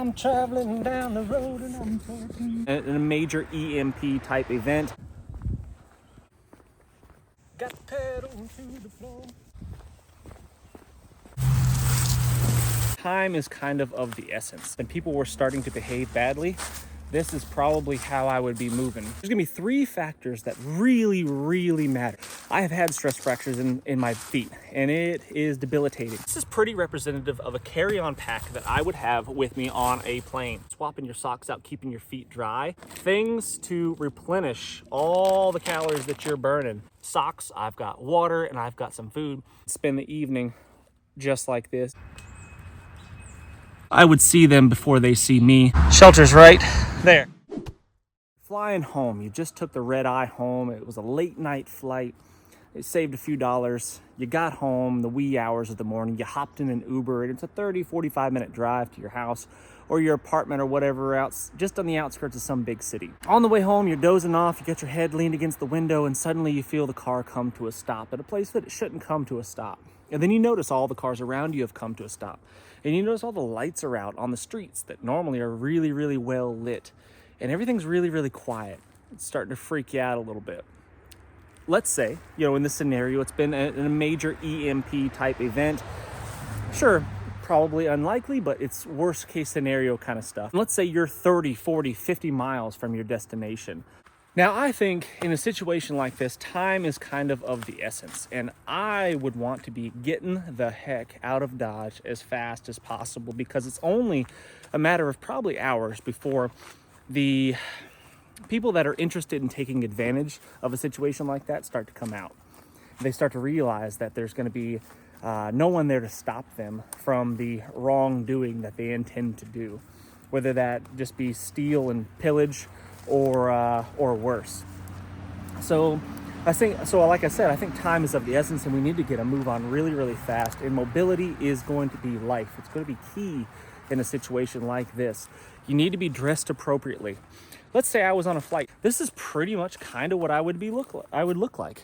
I'm traveling down the road and I'm talking. In a major EMP type event. Got the pedal to the floor. Time is kind of the essence. And people were starting to behave badly. This is probably how I would be moving. There's gonna be 3 factors that really matter. I have had stress fractures in my feet, and it is debilitating. This is pretty representative of a carry-on pack that I would have with me on a plane. Swapping your socks out, keeping your feet dry. Things to replenish all the calories that you're burning. Socks, I've got water, and I've got some food. Spend the evening just like this. I would see them before they see me. Shelter's right there. Flying home, you just took the red eye home. It was a late night flight. It saved a few dollars. You got home the wee hours of the morning. You hopped in an Uber, and it's a 30-45 minute drive to your house or your apartment or whatever else, just on the outskirts of some big city. On the way home, you're dozing off. You got your head leaned against the window, and suddenly you feel the car come to a stop at a place that it shouldn't come to a stop. And then you notice all the cars around you have come to a stop. And you notice all the lights are out on the streets that normally are really well lit. And everything's really quiet. It's starting to freak you out a little bit. Let's say, in this scenario, it's been a major EMP type event. Sure, probably unlikely, but it's worst case scenario kind of stuff. Let's say you're 30, 40, 50 miles from your destination. Now, I think in a situation like this, time is kind of the essence, and I would want to be getting the heck out of Dodge as fast as possible, because it's only a matter of probably hours before the people that are interested in taking advantage of a situation like that start to come out. They start to realize that there's going to be no one there to stop them from the wrongdoing that they intend to do, whether that just be steal and pillage or worse. So like I said, I think time is of the essence, and we need to get a move on really fast. And mobility is going to be life. It's going to be key in a situation like this. You need to be dressed appropriately. Let's say I was on a flight. This is pretty much kind of what I would look like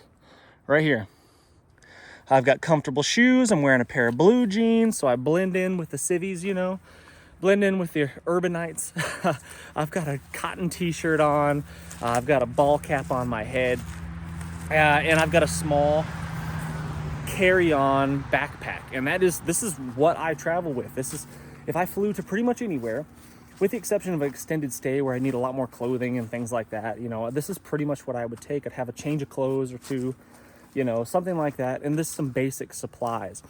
right here. I've got comfortable shoes. I'm wearing a pair of blue jeans, so I blend in with the civvies, blend in with the urbanites. I've got a cotton t-shirt on. I've got a ball cap on my head. And I've got a small carry-on backpack. And this is what I travel with. If I flew to pretty much anywhere, with the exception of an extended stay where I need a lot more clothing and things like that, this is pretty much what I would take. I'd have a change of clothes or two, something like that. And this is some basic supplies.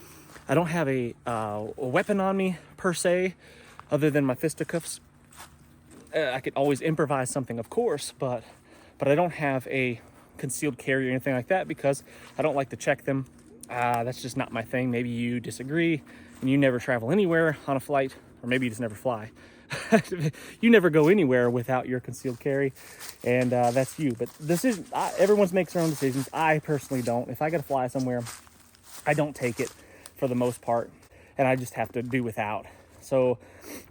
I don't have a weapon on me per se, other than my fisticuffs. I could always improvise something, of course, but I don't have a concealed carry or anything like that because I don't like to check them. That's just not my thing. Maybe you disagree and you never travel anywhere on a flight, or maybe you just never fly. You never go anywhere without your concealed carry, and that's you. But everyone makes their own decisions. I personally don't. If I gotta fly somewhere, I don't take it for the most part, and I just have to do without. So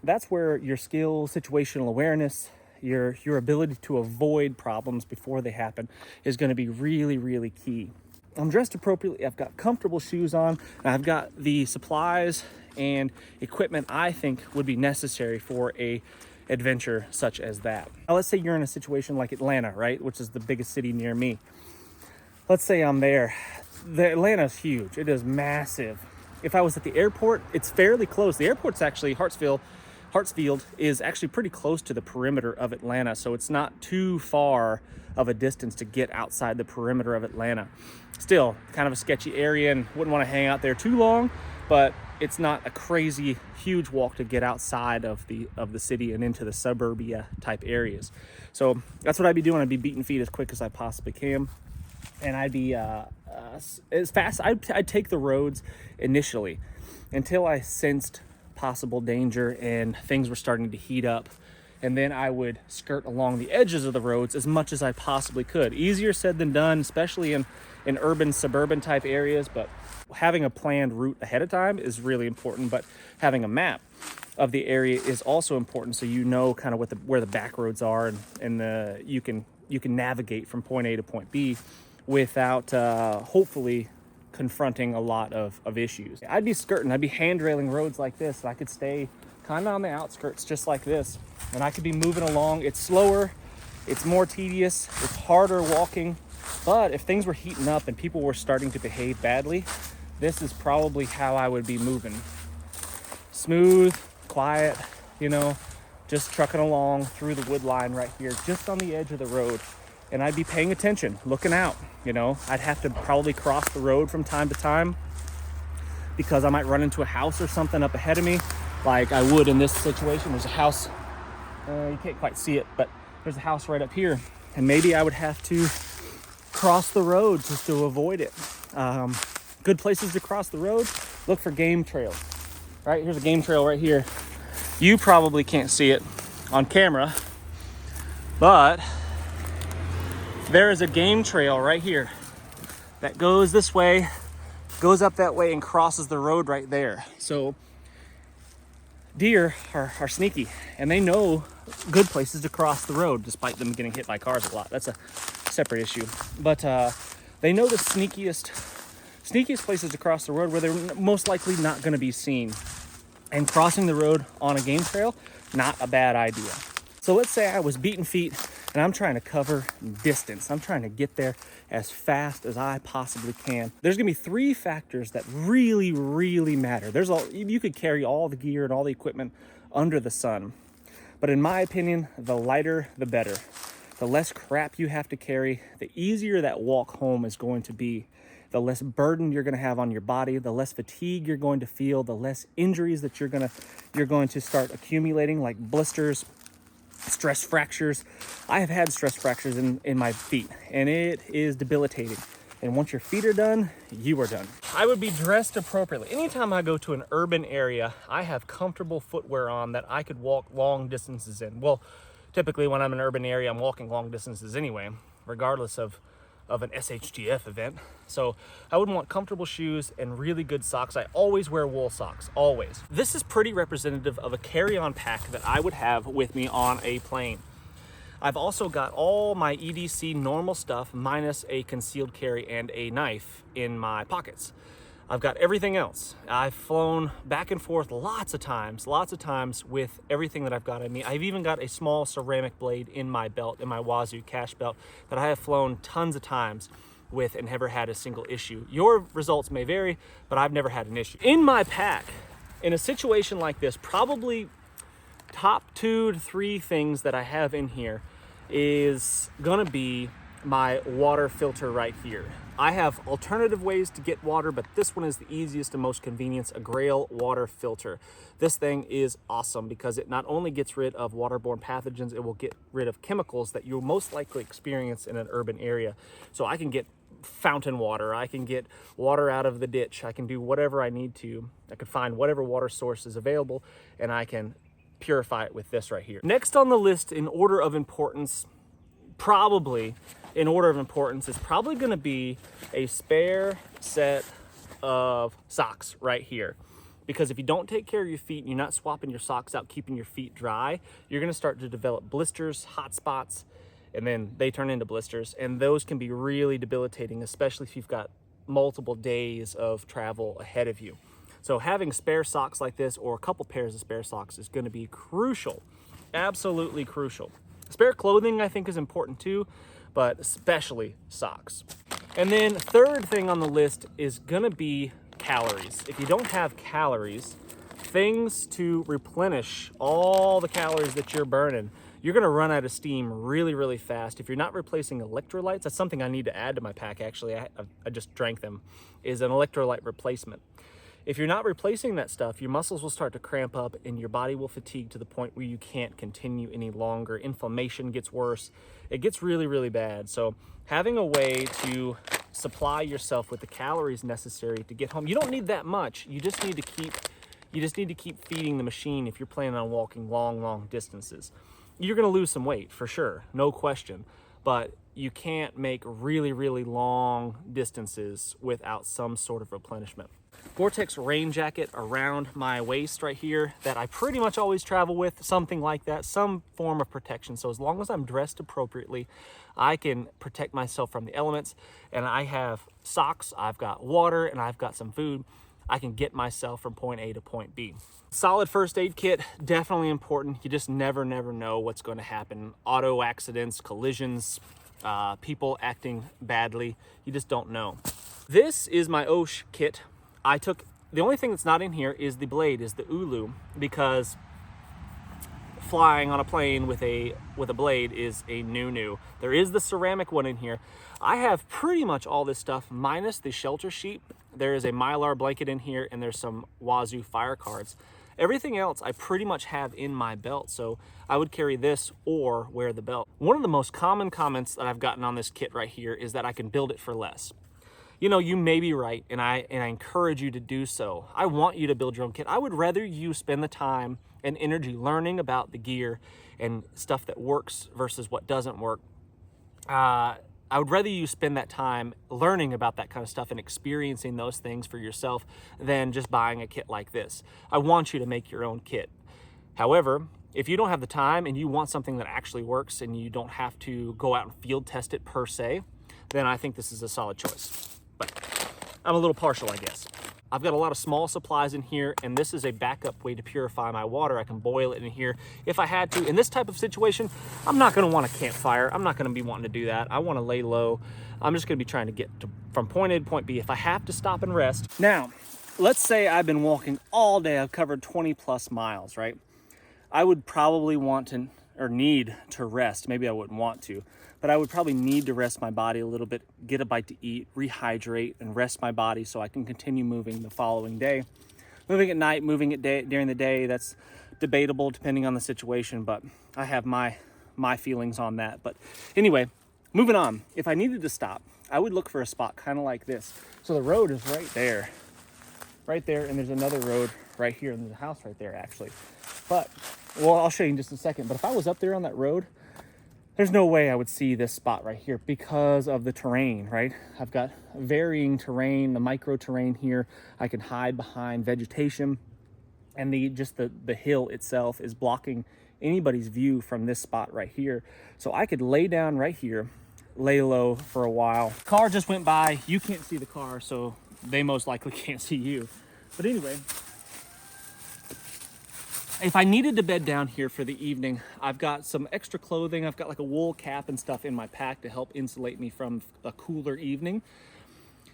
that's where your skill, situational awareness, your ability to avoid problems before they happen is going to be really key. I'm dressed appropriately. I've got comfortable shoes on, and I've got the supplies and equipment I think would be necessary for a adventure such as that. Now, let's say you're in a situation like Atlanta, right, which is the biggest city near me. Let's say I'm there. Atlanta's huge. It is massive. If I was at the airport, it's fairly close. The airport's actually Hartsfield is actually pretty close to the perimeter of Atlanta, so it's not too far of a distance to get outside the perimeter of Atlanta. Still, kind of a sketchy area and wouldn't want to hang out there too long, but it's not a crazy huge walk to get outside of the city and into the suburbia type areas. So that's what I'd be doing. I'd be beating feet as quick as I possibly can, and I'd be as fast. I'd take the roads initially until I sensed possible danger and things were starting to heat up, and then I would skirt along the edges of the roads as much as I possibly could. Easier said than done, especially in urban, suburban type areas, but having a planned route ahead of time is really important. But having a map of the area is also important, so you know kind of where the back roads are, and you can navigate from point A to point B without hopefully confronting a lot of issues. I'd be skirting, I'd be hand railing roads like this so I could stay kind of on the outskirts, just like this. And I could be moving along. It's slower, it's more tedious, it's harder walking. But if things were heating up and people were starting to behave badly, this is probably how I would be moving. Smooth, quiet, you know, just trucking along through the wood line right here, just on the edge of the road. And I'd be paying attention, looking out, you know. I'd have to probably cross the road from time to time because I might run into a house or something up ahead of me, like I would in this situation. There's a house, you can't quite see it, but there's a house right up here. And maybe I would have to cross the road just to avoid it. Good places to cross the road, look for game trails. Right, here's a game trail right here. You probably can't see it on camera, but there is a game trail right here that goes this way, goes up that way, and crosses the road right there. So deer are sneaky, and they know good places to cross the road, despite them getting hit by cars a lot. That's a separate issue. But they know the sneakiest places to cross the road where they're most likely not going to be seen. And crossing the road on a game trail, not a bad idea. So let's say I was beating feet and I'm trying to cover distance. I'm trying to get there as fast as I possibly can. There's gonna be 3 factors that really, really matter. You could carry all the gear and all the equipment under the sun. But in my opinion, the lighter, the better. The less crap you have to carry, the easier that walk home is going to be. The less burden you're going to have on your body, the less fatigue you're going to feel, the less injuries that you're going to start accumulating, like blisters, stress fractures. I have had stress fractures in my feet, and it is debilitating. And once your feet are done, you are done. I would be dressed appropriately. Anytime I go to an urban area, I have comfortable footwear on that I could walk long distances in. Well, typically when I'm in an urban area, I'm walking long distances anyway, regardless of an SHTF event. So I would want comfortable shoes and really good socks. I always wear wool socks, always. This is pretty representative of a carry-on pack that I would have with me on a plane. I've also got all my EDC normal stuff minus a concealed carry and a knife in my pockets. I've got everything else. I've flown back and forth lots of times with everything that I've got in me. I've even got a small ceramic blade in my belt, in my Wazoo cash belt, that I have flown tons of times with and never had a single issue. Your results may vary, but I've never had an issue. In my pack, in a situation like this, probably top 2 to 3 things that I have in here is gonna be my water filter right here. I have alternative ways to get water, but this one is the easiest and most convenient, a Grail water filter. This thing is awesome because it not only gets rid of waterborne pathogens, it will get rid of chemicals that you'll most likely experience in an urban area. So I can get fountain water, I can get water out of the ditch, I can do whatever I need to. I can find whatever water source is available, and I can purify it with this right here. Next on the list in order of importance, is probably going to be a spare set of socks right here. Because if you don't take care of your feet and you're not swapping your socks out, keeping your feet dry, you're going to start to develop blisters, hot spots, and then they turn into blisters. And those can be really debilitating, especially if you've got multiple days of travel ahead of you. So having spare socks like this, or a couple pairs of spare socks, is going to be crucial. Absolutely crucial. Spare clothing, I think, is important too, but especially socks. And then third thing on the list is gonna be calories. If you don't have calories, things to replenish all the calories that you're burning, you're gonna run out of steam really, really fast. If you're not replacing electrolytes, that's something I need to add to my pack, actually. I just drank them, is an electrolyte replacement. If you're not replacing that stuff, your muscles will start to cramp up and your body will fatigue to the point where you can't continue any longer. Inflammation gets worse. It gets really, really bad. So having a way to supply yourself with the calories necessary to get home, you don't need that much. You just need to keep feeding the machine if you're planning on walking long distances. You're going to lose some weight for sure, no question. But you can't make really, really long distances without some sort of replenishment. Gore-Tex rain jacket around my waist right here that I pretty much always travel with, something like that, some form of protection. So as long as I'm dressed appropriately, I can protect myself from the elements. And I have socks, I've got water, and I've got some food. I can get myself from point A to point B. Solid first aid kit, definitely important. You just never know what's going to happen. Auto accidents, collisions, people acting badly. You just don't know. This is my OSH kit. The only thing that's not in here is the blade, is the ulu, because flying on a plane with a blade is a new. There is the ceramic one in here. I have pretty much all this stuff minus the shelter sheet. There is a Mylar blanket in here, and there's some Wazoo fire cards. Everything else I pretty much have in my belt, so I would carry this or wear the belt. One of the most common comments that I've gotten on this kit right here is that I can build it for less. You know, you may be right, and I encourage you to do so. I want you to build your own kit. I would rather you spend the time and energy learning about the gear and stuff that works versus what doesn't work. I would rather you spend that time learning about that kind of stuff and experiencing those things for yourself than just buying a kit like this. I want you to make your own kit. However, if you don't have the time and you want something that actually works and you don't have to go out and field test it per se, then I think this is a solid choice. But I'm a little partial, I guess. I've got a lot of small supplies in here, and this is a backup way to purify my water. I can boil it in here if I had to. In this type of situation, I'm not gonna want a campfire. I'm not gonna be wanting to do that. I wanna lay low. I'm just gonna be trying to get from point A to point B if I have to stop and rest. Now, let's say I've been walking all day. I've covered 20 plus miles, right? I would probably want to, or need to rest. Maybe I wouldn't want to, but I would probably need to rest my body a little bit, get a bite to eat, rehydrate, and rest my body so I can continue moving the following day. Moving at night, moving at during the day, that's debatable depending on the situation, but I have my feelings on that. But anyway, moving on. If I needed to stop, I would look for a spot kind of like this. So the road is right there, and there's another road right here, and there's a house right there actually. But, well, I'll show you in just a second, but if I was up there on that road, there's no way I would see this spot right here because of the terrain, right? I've got varying terrain, the micro terrain here. I can hide behind vegetation, and the hill itself is blocking anybody's view from this spot right here. So I could lay down right here, lay low for a while. Car just went by. You can't see the car, so they most likely can't see you. But anyway, if I needed to bed down here for the evening, I've got some extra clothing. I've got like a wool cap and stuff in my pack to help insulate me from a cooler evening.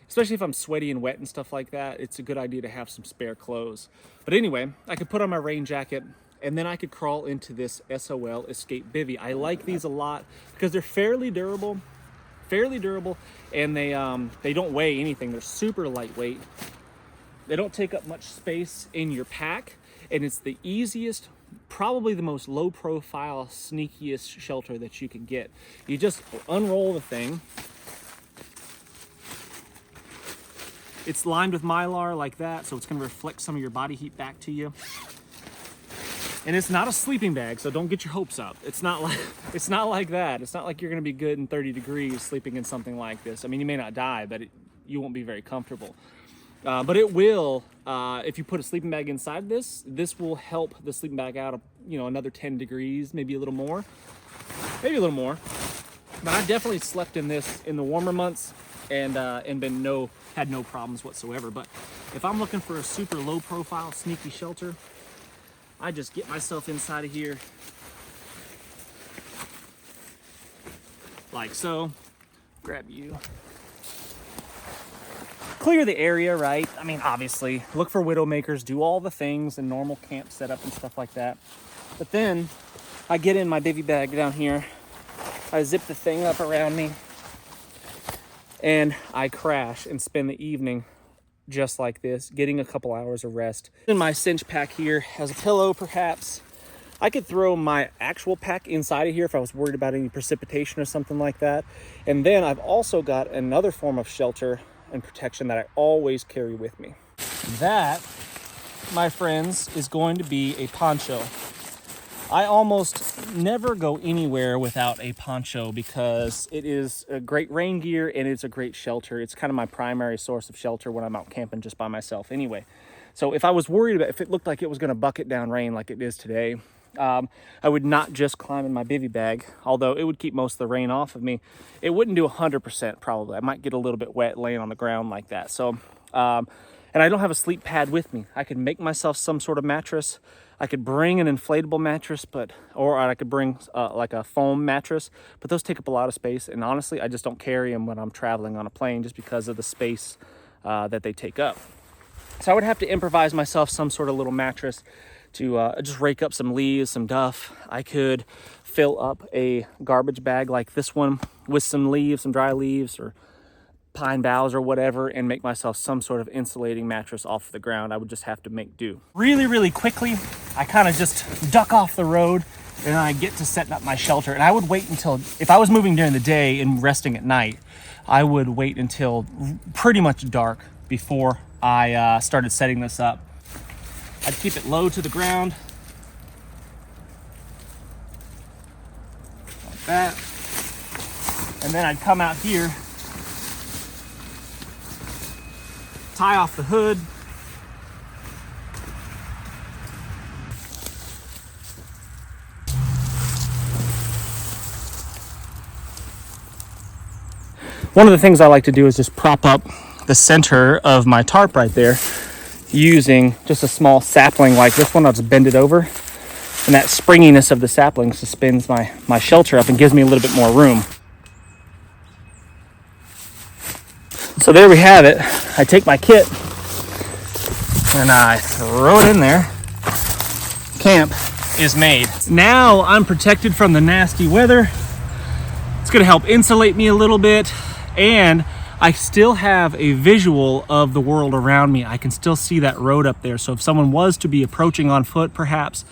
Especially if I'm sweaty and wet and stuff like that, it's a good idea to have some spare clothes. But anyway, I could put on my rain jacket, and then I could crawl into this SOL Escape Bivy. I like these a lot because they're fairly durable, and they don't weigh anything. They're super lightweight. They don't take up much space in your pack. And it's the easiest, probably the most low profile, sneakiest shelter that you can get. You just unroll the thing. It's lined with Mylar like that, so it's gonna reflect some of your body heat back to you. And it's not a sleeping bag, so don't get your hopes up. It's not like that. It's not like you're gonna be good in 30 degrees sleeping in something like this. I mean, you may not die, but you won't be very comfortable. But it will, if you put a sleeping bag inside this will help the sleeping bag out, another 10 degrees, maybe a little more. But I definitely slept in this in the warmer months and had no problems whatsoever. But if I'm looking for a super low profile, sneaky shelter, I just get myself inside of here like so. Grab you. Clear the area, right? I mean, obviously, look for widowmakers, do all the things and normal camp setup and stuff like that. But then I get in my bivy bag down here, I zip the thing up around me, and I crash and spend the evening just like this, getting a couple hours of rest. In my cinch pack here as a pillow, perhaps. I could throw my actual pack inside of here if I was worried about any precipitation or something like that. And then I've also got another form of shelter and protection that I always carry with me. That, my friends, is going to be a poncho. I almost never go anywhere without a poncho because it is a great rain gear and it's a great shelter. It's kind of my primary source of shelter when I'm out camping just by myself anyway. So if I was worried about if it looked like it was going to bucket down rain like it is today, I would not just climb in my bivy bag, although it would keep most of the rain off of me. It wouldn't do 100% probably. I might get a little bit wet laying on the ground like that. So, and and I don't have a sleep pad with me. I could make myself some sort of mattress. I could bring an inflatable mattress, or I could bring like a foam mattress, but those take up a lot of space. And honestly, I just don't carry them when I'm traveling on a plane just because of the space that they take up. So I would have to improvise myself some sort of little mattress to just rake up some leaves, some duff. I could fill up a garbage bag like this one with some leaves, some dry leaves or pine boughs or whatever, and make myself some sort of insulating mattress off the ground. I would just have to make do. Really, really quickly, I kind of just duck off the road and I get to setting up my shelter. And I would wait until, if I was moving during the day and resting at night, I would wait until pretty much dark before I started setting this up. I'd keep it low to the ground, like that. And then I'd come out here, tie off the hood, one of the things I like to do is just prop up the center of my tarp right there using just a small sapling like this one. I'll just bend it over, and that springiness of the sapling suspends my shelter up and gives me a little bit more room. So there we have it. I take my kit and I throw it in there. Camp is made. Now I'm protected from the nasty weather. It's gonna help insulate me a little bit, and I still have a visual of the world around me. I can still see that road up there. So if someone was to be approaching on foot, perhaps,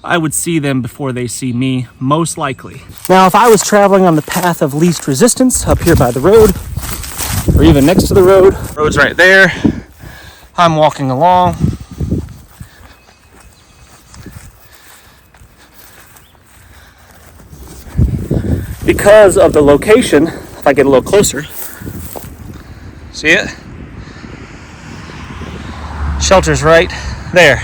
I would see them before they see me, most likely. Now, if I was traveling on the path of least resistance up here by the road, or even next to the road, road's right there, I'm walking along. Because of the location, if I get a little closer, see it? Shelter's right there.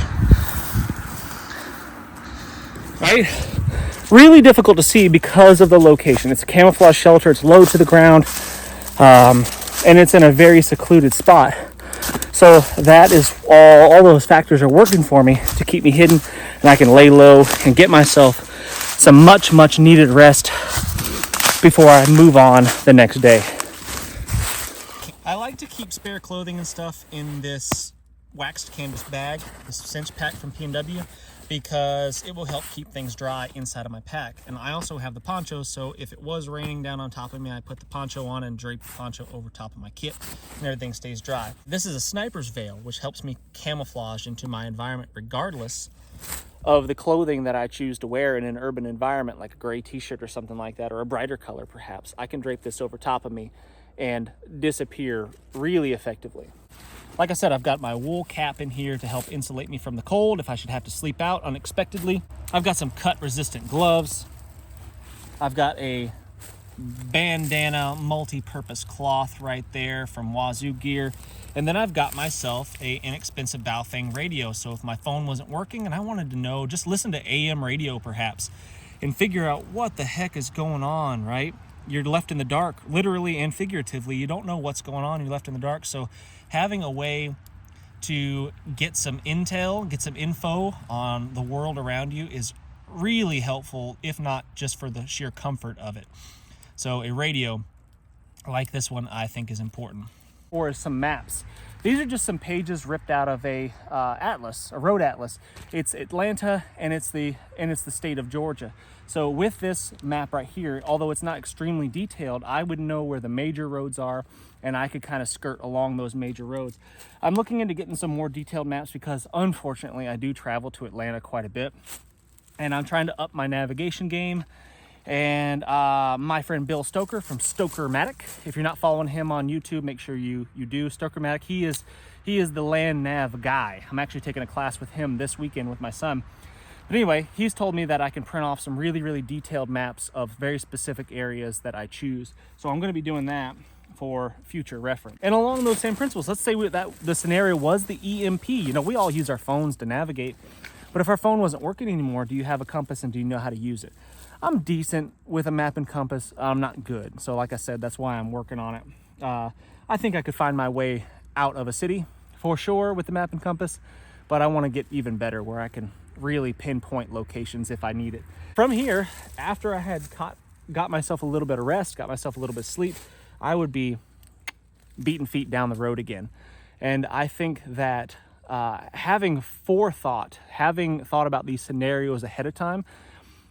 Right? Really difficult to see because of the location. It's a camouflage shelter, it's low to the ground, and it's in a very secluded spot. So that is all those factors are working for me to keep me hidden, and I can lay low and get myself some much needed rest before I move on the next day. I like to keep spare clothing and stuff in this waxed canvas bag, this cinch pack from P&W, because it will help keep things dry inside of my pack. And I also have the poncho, so if it was raining down on top of me, I put the poncho on and drape the poncho over top of my kit, and everything stays dry. This is a sniper's veil, which helps me camouflage into my environment regardless of the clothing that I choose to wear in an urban environment, like a gray t-shirt or something like that, or a brighter color perhaps. I can drape this over top of me and disappear really effectively. Like I said, I've got my wool cap in here to help insulate me from the cold if I should have to sleep out unexpectedly. I've got some cut resistant gloves. I've got a bandana multi-purpose cloth right there from Wazoo Gear. And then I've got myself a inexpensive Baofeng radio. So if my phone wasn't working and I wanted to know, just listen to AM radio perhaps and figure out what the heck is going on, right? You're left in the dark, literally and figuratively. You don't know what's going on. You're left in the dark. So having a way to get some intel, get some info on the world around you is really helpful, if not just for the sheer comfort of it. So a radio like this one, I think, is important. Or some maps. These are just some pages ripped out of a atlas, a road atlas. It's Atlanta and it's the state of Georgia. So with this map right here, although it's not extremely detailed, I would know where the major roads are, and I could kind of skirt along those major roads. I'm looking into getting some more detailed maps because unfortunately I do travel to Atlanta quite a bit, and I'm trying to up my navigation game. And my friend Bill Stoker from Stokermatic, if you're not following him on YouTube, make sure you do. Stokermatic, he is the land nav guy. I'm actually taking a class with him this weekend with my son. But anyway, he's told me that I can print off some really detailed maps of very specific areas that I choose. So I'm going to be doing that for future reference. And along those same principles, let's say that the scenario was the EMP. You know, we all use our phones to navigate, but if our phone wasn't working anymore, do you have a compass and do you know how to use it? I'm decent with a map and compass. I'm not good. So like I said, that's why I'm working on it. I think I could find my way out of a city for sure with the map and compass, but I want to get even better where I can really pinpoint locations if I need it. From here, after I had got myself a little bit of rest, got myself a little bit of sleep, I would be beating feet down the road again. And I think that having forethought, having thought about these scenarios ahead of time,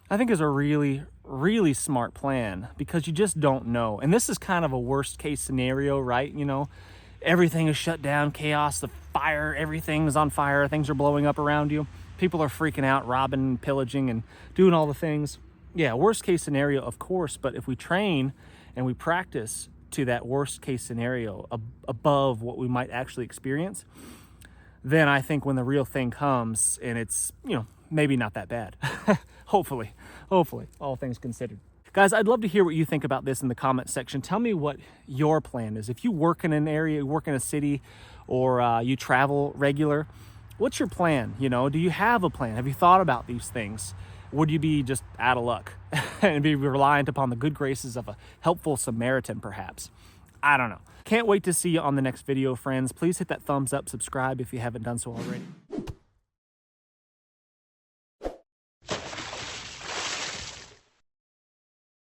I think is a really, really smart plan, because you just don't know. And this is kind of a worst case scenario, right? You know, everything is shut down, chaos, the fire, everything is on fire, things are blowing up around you. People are freaking out, robbing, pillaging, and doing all the things. Yeah, worst case scenario, of course, but if we train and we practice to that worst case scenario above what we might actually experience, then I think when the real thing comes, and it's, you know, maybe not that bad. Hopefully, all things considered. Guys, I'd love to hear what you think about this in the comment section. Tell me what your plan is. If you work in an area, you work in a city, or you travel regular, what's your plan? You know, do you have a plan? Have you thought about these things? Would you be just out of luck and be reliant upon the good graces of a helpful Samaritan, perhaps? I don't know. Can't wait to see you on the next video, friends. Please hit that thumbs up, subscribe if you haven't done so already.